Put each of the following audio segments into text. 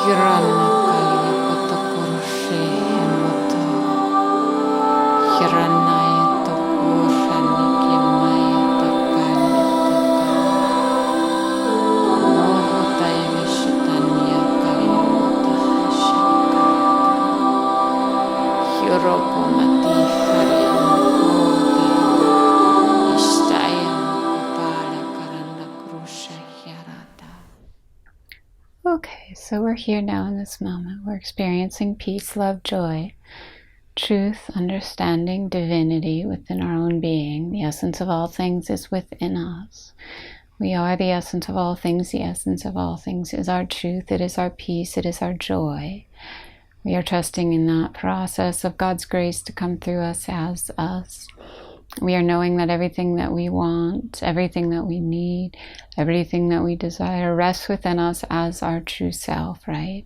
Hiranna kalja potokurshi himoto. Hirannaya tokurani kimaya tokalya tata. Mohotaya vishitanya kalya potahashaka. Hiropomati haryamukoti. Ishtaya mukupala karanda krusha hyarata. Okay, so we're here now in this moment. We're experiencing peace, love, joy, truth, understanding, divinity within our own being. The essence of all things is within us. We are the essence of all things. The essence of all things is our truth. It is our peace. It is our joy. We are trusting in that process of God's grace to come through us as us. We are knowing that everything that we want, everything that we need, everything that we desire rests within us as our true self, right?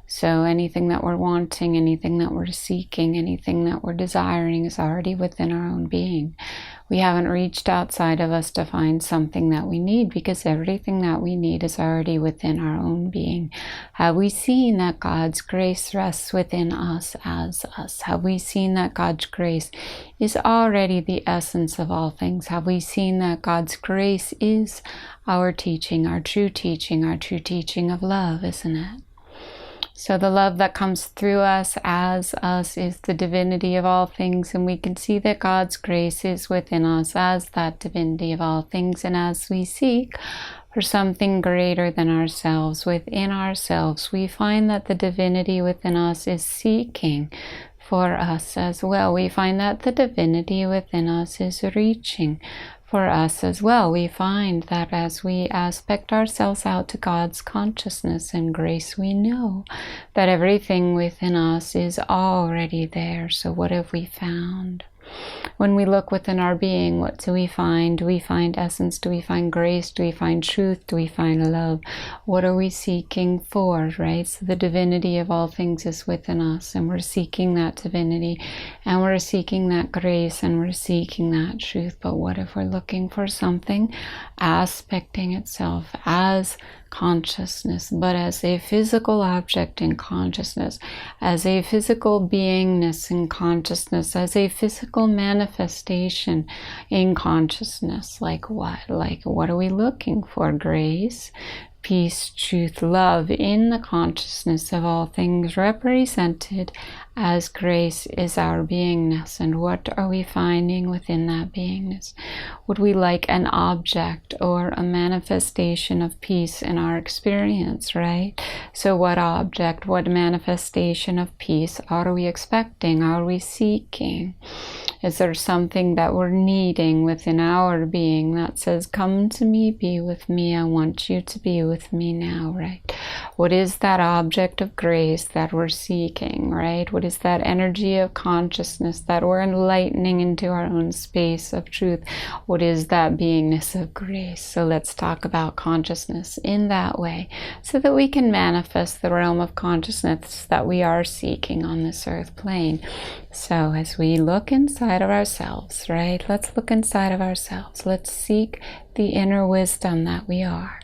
So anything that we're wanting, anything that we're seeking, anything that we're desiring is already within our own being. We haven't reached outside of us to find something that we need because everything that we need is already within our own being. Have we seen that God's grace rests within us as us? Have we seen that God's grace is already the essence of all things? Have we seen that God's grace is our teaching, our true teaching of love, isn't it? So the love that comes through us as us is the divinity of all things, and we can see that God's grace is within us as that divinity of all things. And as we seek for something greater than ourselves, within ourselves, we find that the divinity within us is seeking for us as well. We find that the divinity within us is reaching for us as well. We find that as we aspect ourselves out to God's consciousness and grace, we know that everything within us is already there. So what have we found? When we look within our being, what do we find? Do we find essence? Do we find grace? Do we find truth? Do we find love? What are we seeking for, right? So the divinity of all things is within us, and we're seeking that divinity, and we're seeking that grace, and we're seeking that truth. But what if we're looking for something aspecting itself as consciousness, but as a physical object in consciousness, as a physical beingness in consciousness, as a physical manifestation in consciousness? Like what? Like what are we looking for? Grace, peace, truth, love in the consciousness of all things, represented as grace is our beingness. And what are we finding within that beingness? Would we like an object or a manifestation of peace in our experience, right? So what object, what manifestation of peace are we expecting? Are we seeking? Is there something that we're needing within our being that says, come to me, be with me, I want you to be with me now, right? What is that object of grace that we're seeking, right? What is that energy of consciousness that we're enlightening into our own space of truth? What is that beingness of grace? So let's talk about consciousness in that way so that we can manifest the realm of consciousness that we are seeking on this earth plane. So as we look inside of ourselves, right? Let's look inside of ourselves. Let's seek the inner wisdom that we are.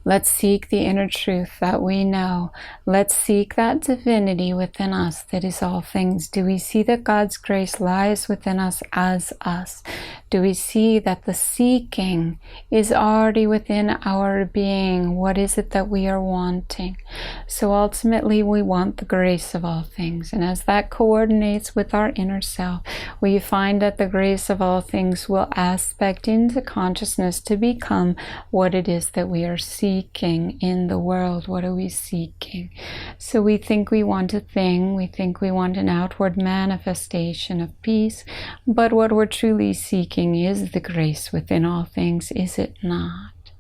Let's seek the inner truth that we know. Let's seek that divinity within us that is all things. Do we see that God's grace lies within us as us? Do we see that the seeking is already within our being? What is it that we are wanting? So ultimately we want the grace of all things. And as that coordinates with our inner self, we find that the grace of all things will aspect into consciousness to become what it is that we are seeking in the world. What are we seeking? So we think we want a thing, we think we want an outward manifestation of peace, but what we're truly seeking is the grace within all things, is it not?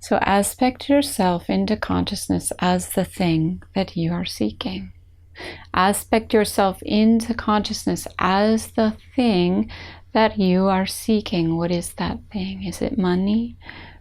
So aspect yourself into consciousness as the thing that you are seeking. Aspect yourself into consciousness as the thing that you are seeking. What is that thing? Is it money?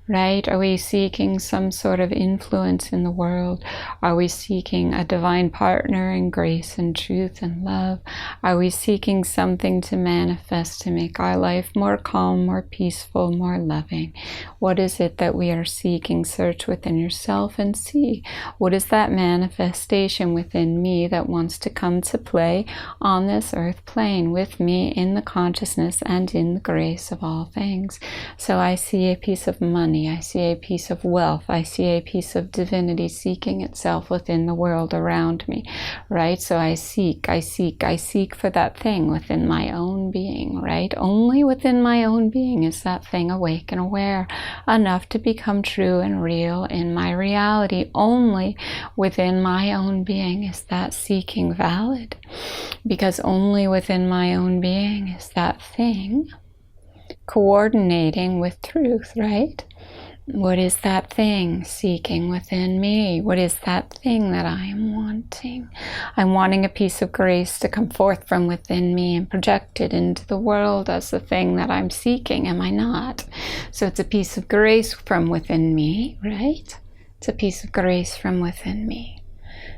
right? Are we seeking some sort of influence in the world? Are we seeking a divine partner in grace and truth and love? Are we seeking something to manifest to make our life more calm, more peaceful, more loving? What is it that we are seeking? Search within yourself and see. What is that manifestation within me that wants to come to play on this earth plane with me in the consciousness and in the grace of all things? So I see a piece of money. I see a piece of wealth. I see a piece of divinity seeking itself within the world around me, right? So I seek for that thing within my own being, right? Only within my own being is that thing awake and aware enough to become true and real in my reality. Only within my own being is that seeking valid, because only within my own being is that thing coordinating with truth, right? What is that thing seeking within me? What is that thing that I am wanting? I'm wanting a piece of grace to come forth from within me and project it into the world as the thing that I'm seeking, am I not? So it's a piece of grace from within me, right? It's a piece of grace from within me.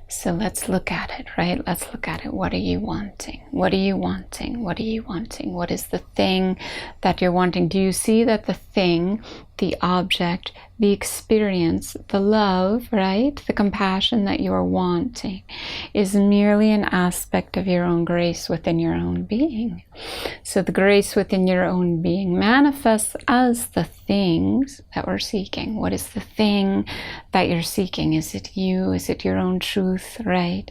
So let's look at it, right? Let's look at it. What are you wanting? What are you wanting? What are you wanting? What is the thing that you're wanting? Do you see that the thing, the object, the experience, the love, right? The compassion that you are wanting is merely an aspect of your own grace within your own being. So the grace within your own being manifests as the things that we're seeking. What is the thing that you're seeking? Is it you? Is it your own truth, right?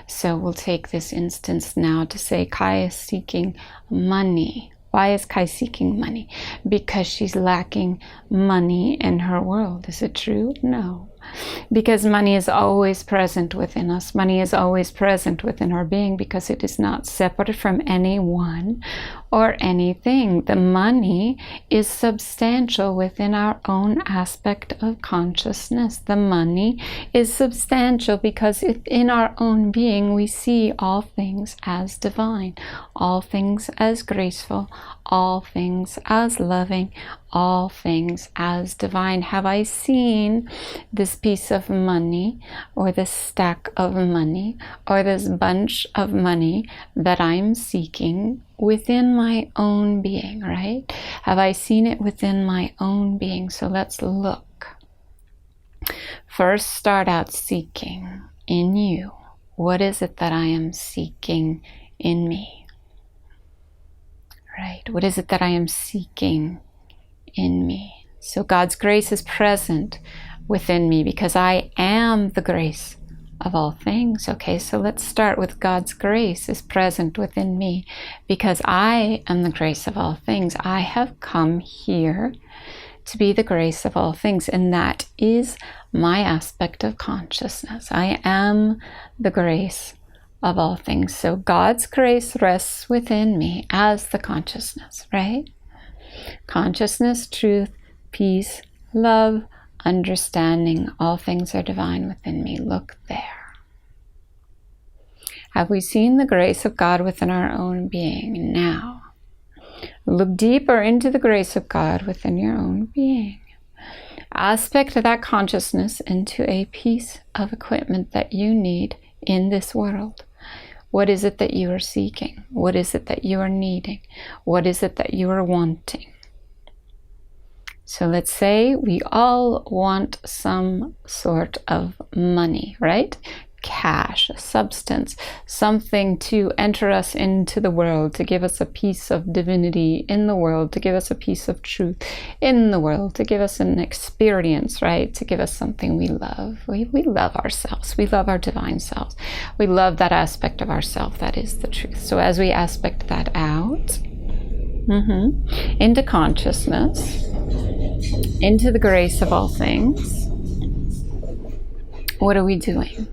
So we'll take this instance now to say Kai is seeking money. Why is Kai seeking money? Because she's lacking money in her world. Is it true? No. Because money is always present within us. Money is always present within our being because it is not separate from anyone or anything. The money is substantial within our own aspect of consciousness. The money is substantial because in our own being we see all things as divine, all things as graceful, all things as loving, all things as divine. Have I seen this piece of money or this stack of money or this bunch of money that I'm seeking within my own being, right? Have I seen it within my own being? So let's look. First, start out seeking in you. What is it that I am seeking in me? Right? What is it that I am seeking in me? So God's grace is present within me because I am the grace of all things. Okay, so let's start with God's grace is present within me because I am the grace of all things. I have come here to be the grace of all things, and that is my aspect of consciousness. I am the grace of all things. So God's grace rests within me as the consciousness, right? Consciousness, truth, peace, love, understanding, all things are divine within me. Look there. Have we seen the grace of God within our own being? Now, look deeper into the grace of God within your own being. Aspect of that consciousness into a piece of equipment that you need in this world. What is it that you are seeking? What is it that you are needing? What is it that you are wanting? So let's say we all want some sort of money, right? Cash, substance, something to enter us into the world, to give us a piece of divinity in the world, to give us a piece of truth in the world, to give us an experience, right? To give us something we love. We love ourselves. We love our divine selves. We love that aspect of ourself that is the truth. So as we aspect that out, into consciousness, into the grace of all things, what are we doing?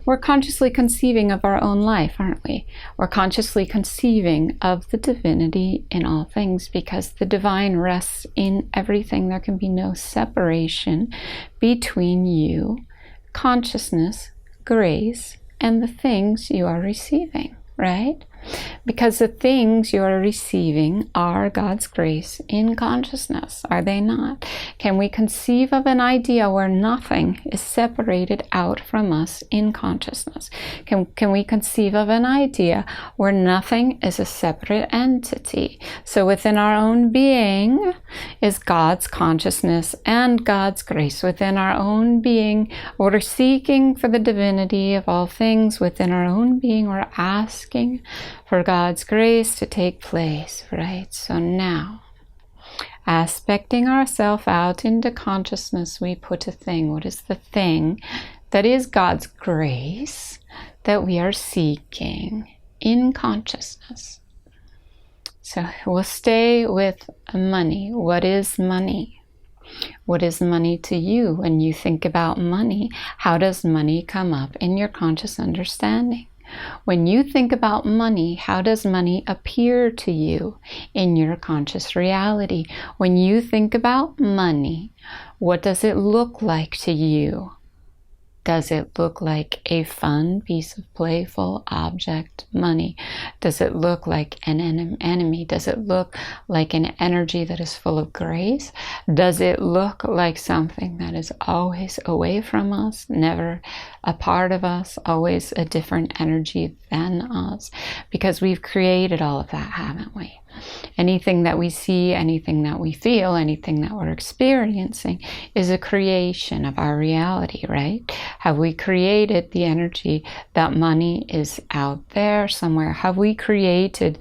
We're consciously conceiving of our own life, aren't we? We're consciously conceiving of the divinity in all things because the divine rests in everything. There can be no separation between you, consciousness, grace, and the things you are receiving, right? Because the things you are receiving are God's grace in consciousness, are they not? Can we conceive of an idea where nothing is separated out from us in consciousness? Can we conceive of an idea where nothing is a separate entity? So within our own being is God's consciousness and God's grace. Within our own being, we're seeking for the divinity of all things. Within our own being, we're asking for God's grace to take place, right? So now, aspecting ourselves out into consciousness, we put a thing. What is the thing that is God's grace that we are seeking in consciousness? So we'll stay with money. What is money? What is money to you? When you think about money, how does money come up in your conscious understanding? When you think about money, how does money appear to you in your conscious reality? When you think about money, what does it look like to you? Does it look like a fun piece of playful object, money? Does it look like an enemy? Does it look like an energy that is full of grace? Does it look like something that is always away from us, never a part of us, always a different energy than us? Because we've created all of that, haven't we? Anything that we see, anything that we feel, anything that we're experiencing is a creation of our reality, right? Have we created the energy that money is out there somewhere? Have we created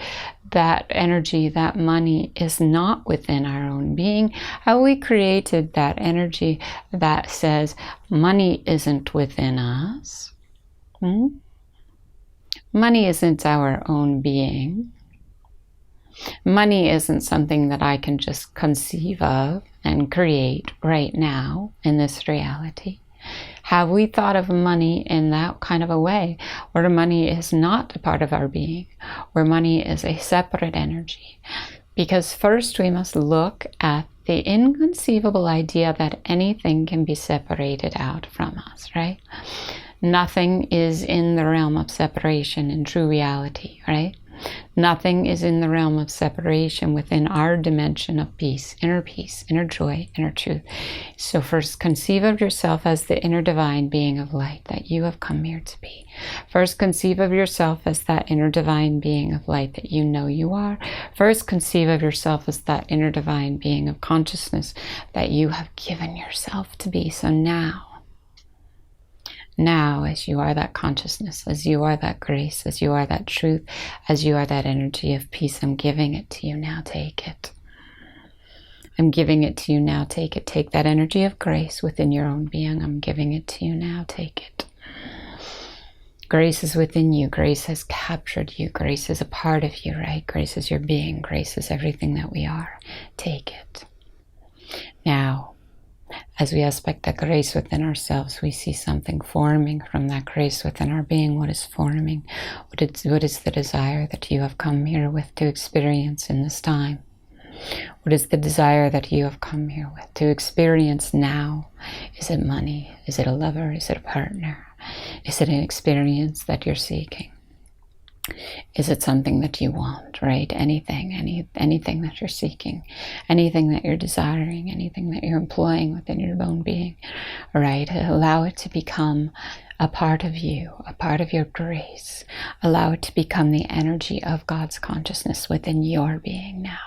that energy that money is not within our own being? Have we created that energy that says money isn't within us? Money isn't our own being. Money isn't something that I can just conceive of and create right now in this reality. Have we thought of money in that kind of a way, where money is not a part of our being, where money is a separate energy? Because first we must look at the inconceivable idea that anything can be separated out from us, right? Nothing is in the realm of separation in true reality, right? Nothing is in the realm of separation within our dimension of peace, inner joy, inner truth. So first conceive of yourself as the inner divine being of light that you have come here to be. First conceive of yourself as that inner divine being of light that you know you are. First conceive of yourself as that inner divine being of consciousness that you have given yourself to be. So now, as you are that consciousness, as you are that grace, as you are that truth, as you are that energy of peace, I'm giving it to you now. Take it. I'm giving it to you now. Take it. Take that energy of grace within your own being. I'm giving it to you now. Take it. Grace is within you. Grace has captured you. Grace is a part of you, right? Grace is your being. Grace is everything that we are. Take it. Now, as we aspect that grace within ourselves, we see something forming from that grace within our being. What is forming? What is the desire that you have come here with to experience in this time? What is the desire that you have come here with to experience now? Is it money? Is it a lover? Is it a partner? Is it an experience that you're seeking? Is it something that you want, right? Anything that you're seeking, anything that you're desiring, anything that you're employing within your own being, right? Allow it to become a part of you, a part of your grace. Allow it to become the energy of God's consciousness within your being now.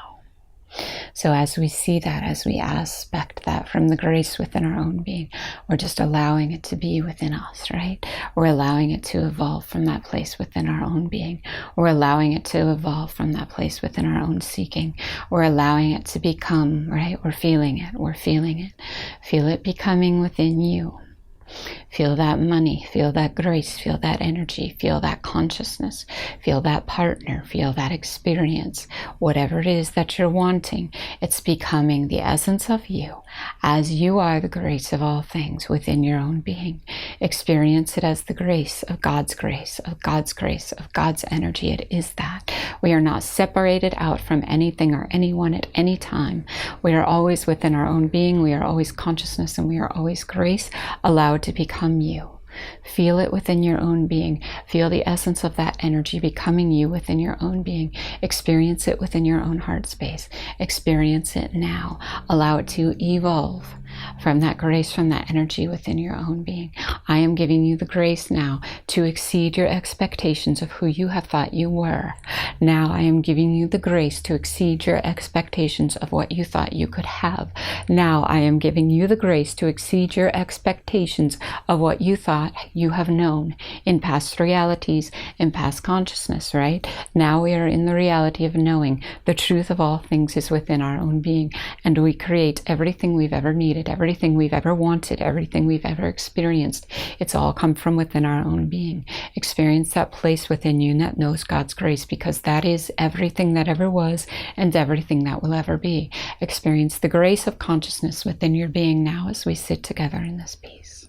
So as we see that, as we aspect that from the grace within our own being, we're just allowing it to be within us, right? We're allowing it to evolve from that place within our own being. We're allowing it to evolve from that place within our own seeking. We're allowing it to become, right? We're feeling it. We're feeling it. Feel it becoming within you. Feel that money, feel that grace, feel that energy, feel that consciousness, feel that partner, feel that experience. Whatever it is that you're wanting, it's becoming the essence of you as you are the grace of all things within your own being. Experience it as the grace of God's grace, of God's grace, of God's energy. It is that. We are not separated out from anything or anyone at any time. We are always within our own being. We are always consciousness and we are always grace. Allow it to become you. Feel it within your own being. Feel the essence of that energy becoming you within your own being. Experience it within your own heart space. Experience it now. Allow it to evolve from that grace, from that energy within your own being. I am giving you the grace now to exceed your expectations of who you have thought you were. Now I am giving you the grace to exceed your expectations of what you thought you could have. Now I am giving you the grace to exceed your expectations of what you thought you have known in past realities, in past consciousness, right? Now we are in the reality of knowing the truth of all things is within our own being, and we create everything we've ever needed, everything we've ever wanted, everything we've ever experienced. It's all come from within our own being. Experience that place within you that knows God's grace, because that is everything that ever was and everything that will ever be. Experience the grace of consciousness within your being now as we sit together in this peace.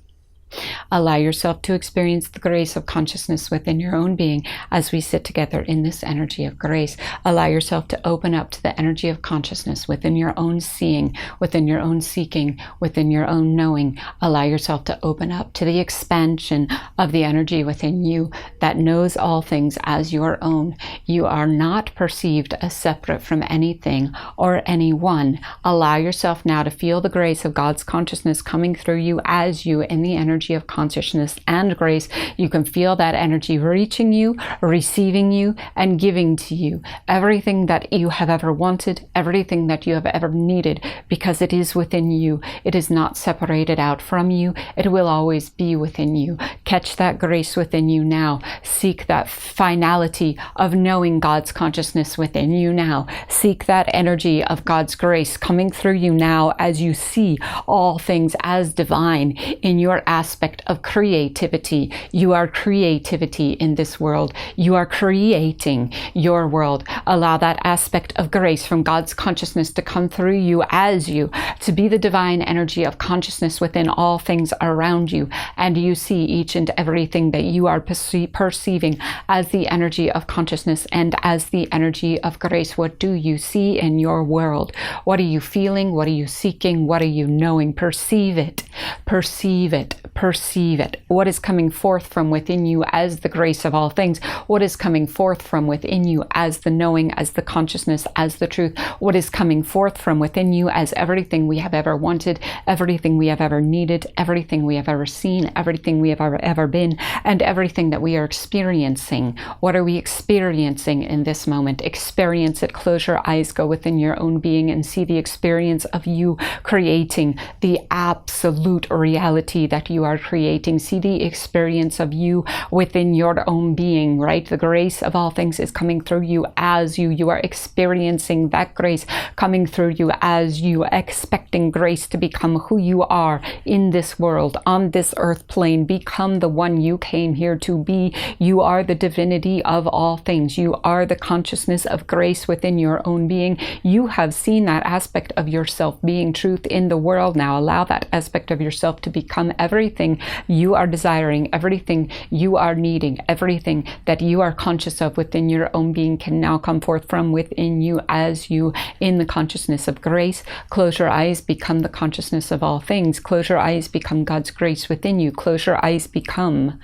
Allow yourself to experience the grace of consciousness within your own being as we sit together in this energy of grace. Allow yourself to open up to the energy of consciousness within your own seeing, within your own seeking, within your own knowing. Allow yourself to open up to the expansion of the energy within you that knows all things as your own. You are not perceived as separate from anything or anyone. Allow yourself now to feel the grace of God's consciousness coming through you as you in the energy of consciousness and grace. You can feel that energy reaching you, receiving you, and giving to you everything that you have ever wanted, everything that you have ever needed, because it is within you. It is not separated out from you. It will always be within you. Catch that grace within you now. Seek that finality of knowing God's consciousness within you now. Seek that energy of God's grace coming through you now as you see all things as divine in your aspect of creativity. You are creativity in this world. You are creating your world. Allow that aspect of grace from God's consciousness to come through you as you, to be the divine energy of consciousness within all things around you. And you see each and everything that you are perceiving as the energy of consciousness and as the energy of grace. What do you see in your world? What are you feeling? What are you seeking? What are you knowing? Perceive it. Perceive it. Perceive it. What is coming forth from within you as the grace of all things? What is coming forth from within you as the knowing, as the consciousness, as the truth? What is coming forth from within you as everything we have ever wanted, everything we have ever needed, everything we have ever seen, everything we have ever been, and everything that we are experiencing? What are we experiencing in this moment? Experience it. Close your eyes, go within your own being and see the experience of you creating the absolute reality that you are creating. See the experience of you within your own being, right? The grace of all things is coming through you as you. You are experiencing that grace coming through you as you, expecting grace to become who you are in this world, on this earth plane. Become the one you came here to be. You are the divinity of all things. You are the consciousness of grace within your own being. You have seen that aspect of yourself being truth in the world. Now allow that aspect of yourself to become everything you are desiring, everything you are needing, everything that you are conscious of within your own being can now come forth from within you as you in the consciousness of grace. Close your eyes, become the consciousness of all things. Close your eyes, become God's grace within you. Close your eyes, become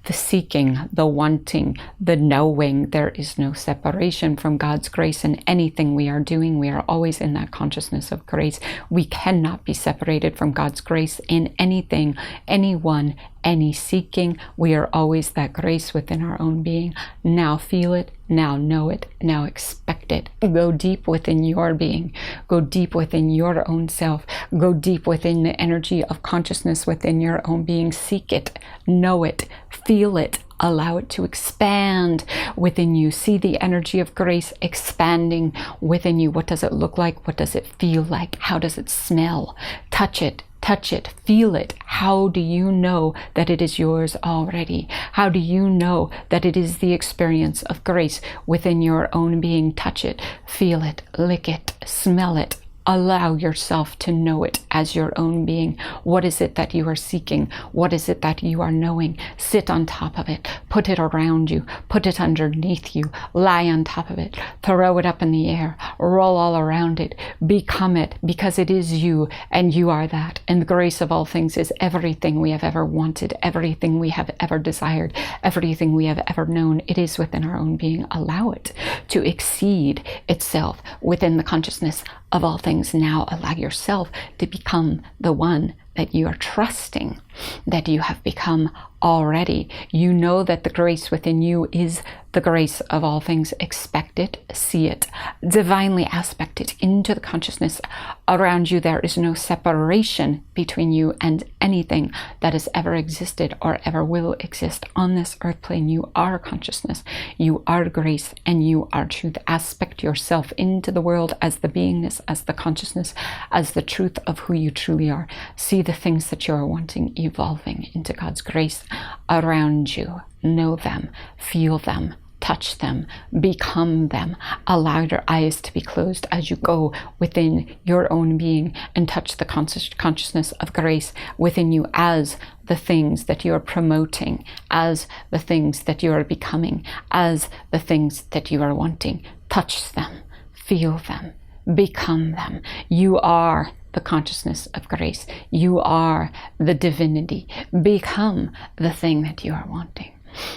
the seeking, the wanting, the knowing. There is no separation from God's grace in anything we are doing. We are always in that consciousness of grace. We cannot be separated from God's grace in anything, anyone, any seeking. We are always that grace within our own being. Now feel it, now know it, now expect it. Go deep within your being. Go deep within your own self. Go deep within the energy of consciousness within your own being. Seek it, know it, feel it. Allow it to expand within you. See the energy of grace expanding within you. What does it look like? What does it feel like? How does it smell? Touch it. Touch it, feel it. How do you know that it is yours already? How do you know that it is the experience of grace within your own being? Touch it, feel it, lick it, smell it. Allow yourself to know it as your own being. What is it that you are seeking? What is it that you are knowing? Sit on top of it. Put it around you. Put it underneath you. Lie on top of it. Throw it up in the air. Roll all around it. Become it, because it is you and you are that. And the grace of all things is everything we have ever wanted, everything we have ever desired, everything we have ever known. It is within our own being. Allow it to exceed itself within the consciousness of all things. Now allow yourself to become the one that you are trusting that you have become already. You know that the grace within you is the grace of all things. Expect it, see it, divinely aspect it into the consciousness around you. There is no separation between you and anything that has ever existed or ever will exist on this earth plane. You are consciousness, you are grace, and you are truth. Aspect yourself into the world as the beingness, as the consciousness, as the truth of who you truly are. See the things that you are wanting evolving into God's grace around you. Know them, feel them, touch them, become them. Allow your eyes to be closed as you go within your own being and touch the consciousness of grace within you as the things that you are promoting, as the things that you are becoming, as the things that you are wanting. Touch them, feel them, become them. You are the consciousness of grace. You are the divinity. Become the thing that you are wanting.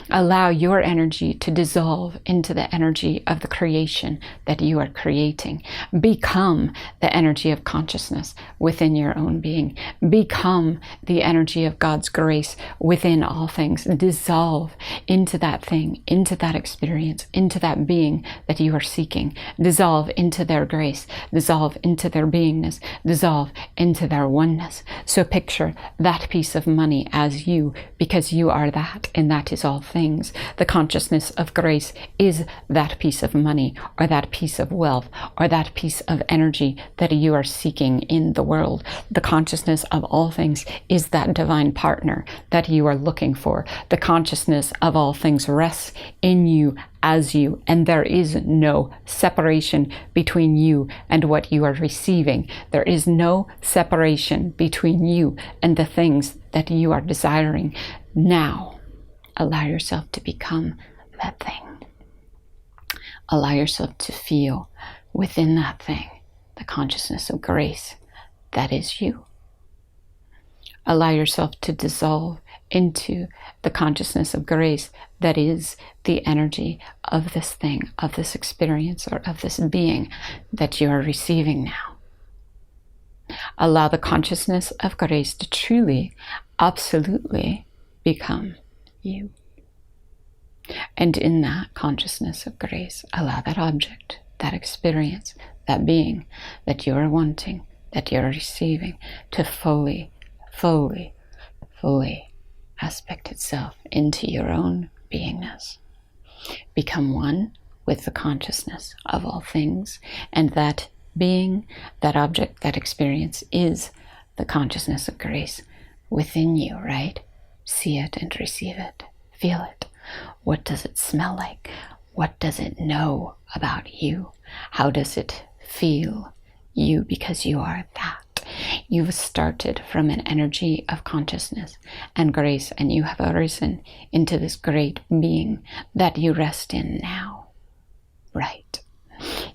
Allow your energy to dissolve into the energy of the creation that you are creating. Become the energy of consciousness within your own being. Become the energy of God's grace within all things. Dissolve into that thing, into that experience, into that being that you are seeking. Dissolve into their grace. Dissolve into their beingness. Dissolve into their oneness. So picture that piece of money as you, because you are that, and that is all things. The consciousness of grace is that piece of money, or that piece of wealth, or that piece of energy that you are seeking in the world. The consciousness of all things is that divine partner that you are looking for. The consciousness of all things rests in you as you, and there is no separation between you and what you are receiving. There is no separation between you and the things that you are desiring. Now allow yourself to become that thing. Allow yourself to feel within that thing the consciousness of grace that is you. Allow yourself to dissolve into the consciousness of grace that is the energy of this thing, of this experience, or of this being that you are receiving now. Allow the consciousness of grace to truly, absolutely become you. And in that consciousness of grace, allow that object, that experience, that being that you are wanting, that you are receiving, to fully aspect itself into your own beingness. Become one with the consciousness of all things, and that being, that object, that experience is the consciousness of grace within you, right? See it and receive it. Feel it. What does it smell like? What does it know about you? How does it feel you? Because you are that. You've started from an energy of consciousness and grace, and you have arisen into this great being that you rest in now. Right.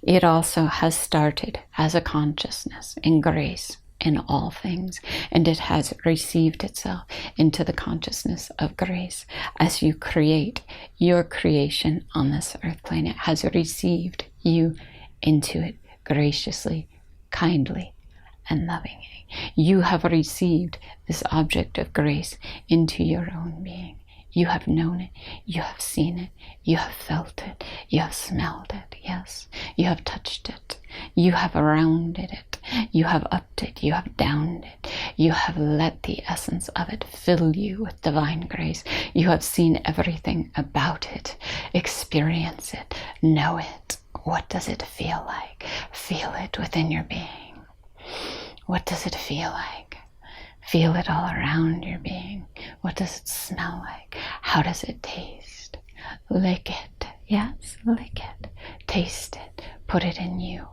It also has started as a consciousness in grace in all things, and it has received itself into the consciousness of grace. As you create your creation on this earth plane, it has received you into it graciously, kindly, and lovingly. You have received this object of grace into your own being. You have known it, you have seen it, you have felt it, you have smelled it, yes. You have touched it, you have rounded it, you have upped it, you have downed it. You have let the essence of it fill you with divine grace. You have seen everything about it, experience it, know it. What does it feel like? Feel it within your being. What does it feel like? Feel it all around your being. What does it smell like? How does it taste? Lick it. Yes, lick it. Taste it. Put it in you.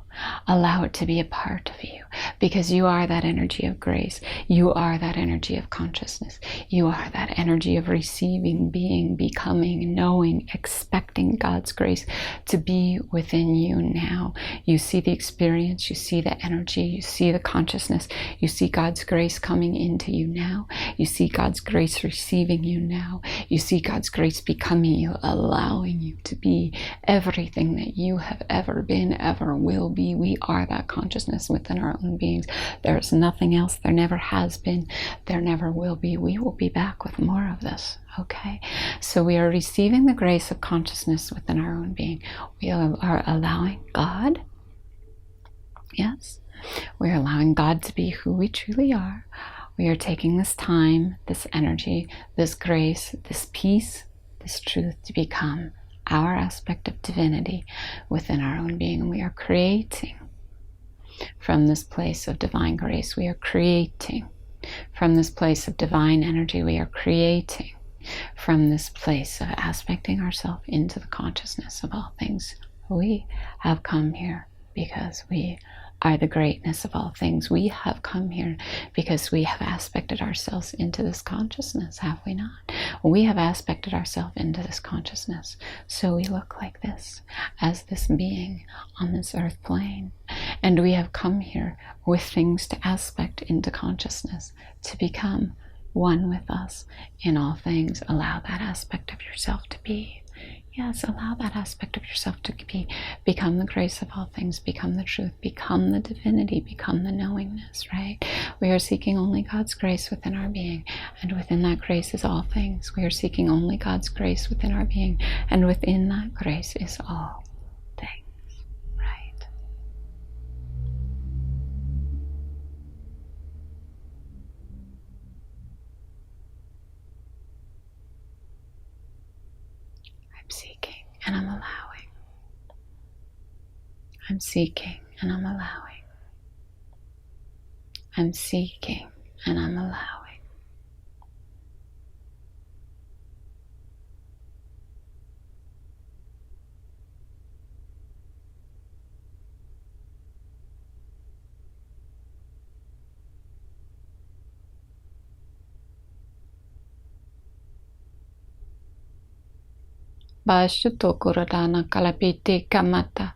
Allow it to be a part of you, because you are that energy of grace. You are that energy of consciousness. You are that energy of receiving, being, becoming, knowing, expecting God's grace to be within you now. You see the experience, you see the energy, you see the consciousness, you see God's grace coming into you now. You see God's grace receiving you now. You see God's grace becoming you, allowing you to be everything that you have ever been, ever will be. We are that consciousness within our own beings. There's nothing else. There never has been. There never will be. We will be back with more of this. Okay? So we are receiving the grace of consciousness within our own being. We are allowing God. Yes? We're allowing God to be who we truly are. We are taking this time, this energy, this grace, this peace, this truth to become our aspect of divinity within our own being. And we are creating from this place of divine grace. We are creating from this place of divine energy. We are creating from this place of aspecting ourselves into the consciousness of all things. We have come here because we are the greatness of all things. We have come here because we have aspected ourselves into this consciousness, have we not? We have aspected ourselves into this consciousness. So we look like this, as this being on this earth plane. And we have come here with things to aspect into consciousness, to become one with us in all things. Allow that aspect of yourself to be. Yes, allow that aspect of yourself to become the grace of all things, become the truth, become the divinity, become the knowingness, right? We are seeking only God's grace within our being, and within that grace is all things. We are seeking only God's grace within our being, and within that grace is all things, right? I'm seeking and I'm allowing. I'm seeking and I'm allowing. I'm seeking and I'm allowing. Bashuto kuradana kalapiti kamata.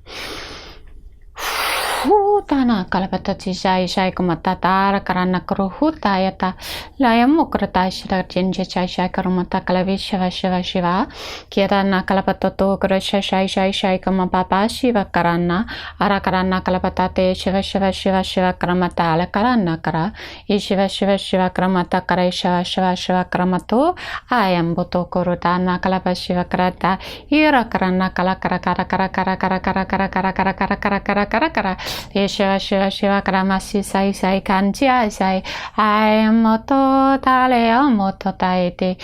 Hutana kalapata chishai shai kumatata karana kruhuta yata layamokrata shira jinja chai shai karumata kalavi shiva shiva shiva kirana kalapatoto kurasha shai shai shai kumapapa shiva karana arakarana kalapatate shiva shiva shiva shiva karamata ala karana kara ishiva shiva shiva karamata kara shiva shiva shiva karamato ayam boto kurutana kalapa shiva karata ira karana kala kara kara kara kara kara kara kara kara kara kara kara kara kara kara Shiva Shiva Shiva Karamasi Sai Sai Kanchi Sai Moto Tale Moto Taite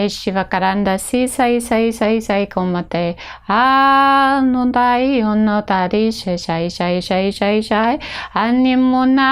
Shiva Karanda Si Sai Sai Sai Sai Komate Nundai Unotari Shai Shai Shai Shai Shai Shai Animuna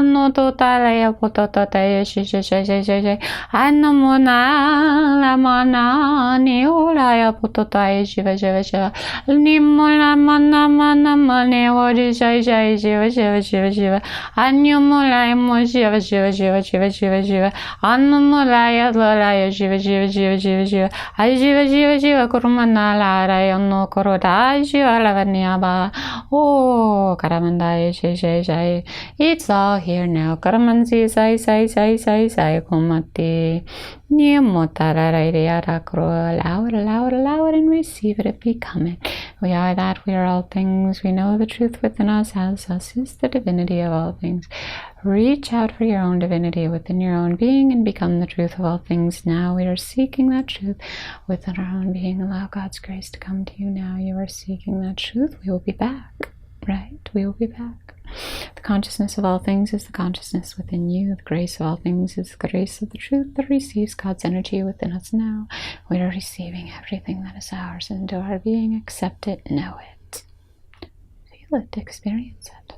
Noto Tale Poto Tae Shai Shai Shai Shai Shai Anamuna Lamana Niulaya Poto Tae Shiva Shiva Shiva Nimula Mana Mana Mane Shai Shai Shiva Shiva Shiva Shiva Anyumulaya Mo Shiva Shiva Shiva Shiva Shiva Shiva Anumulaya Lolaya Shiva Shiva Shiva Shiva Shiva Ai Shiva Shiva Shiva Kurumana Laraya No Koroda Shiva Lavanyaba Oh Karamandaya Shai Shai Shai. It's all here now. Karamansi Sai Sai Sai Sai Sai Kumati Allow it, allow it, allow it, and receive it, become it. We are that, we are all things. We know the truth within us, as us is the divinity of all things. Reach out for your own divinity within your own being and become the truth of all things now. We are seeking that truth within our own being. Allow God's grace to come to you now. You are seeking that truth. We will be back, right? We will be back. The consciousness of all things is the consciousness within you. The grace of all things is the grace of the truth that receives God's energy within us now. We are receiving everything that is ours into our being. Accept it, know it, feel it, experience it.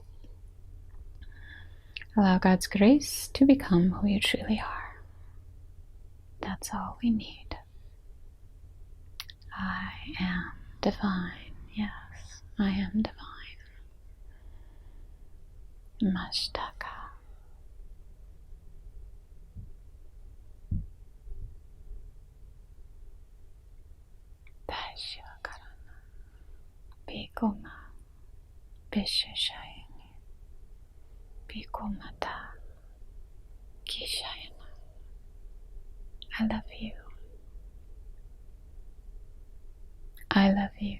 Allow God's grace to become who you truly are. That's all we need. I am divine, yes. I am divine. Mashtaka. Dashakarana. Bikoma. Bishashayani. Bikomata. Kishayana. I love you. I love you.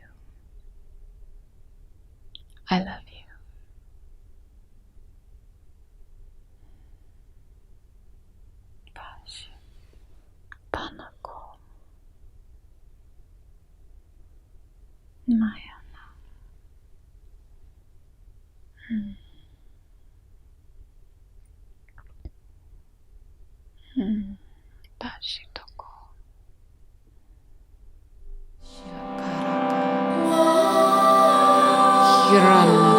I love you. Pashi. Panako. Mayana. Pashitoko. Hirana.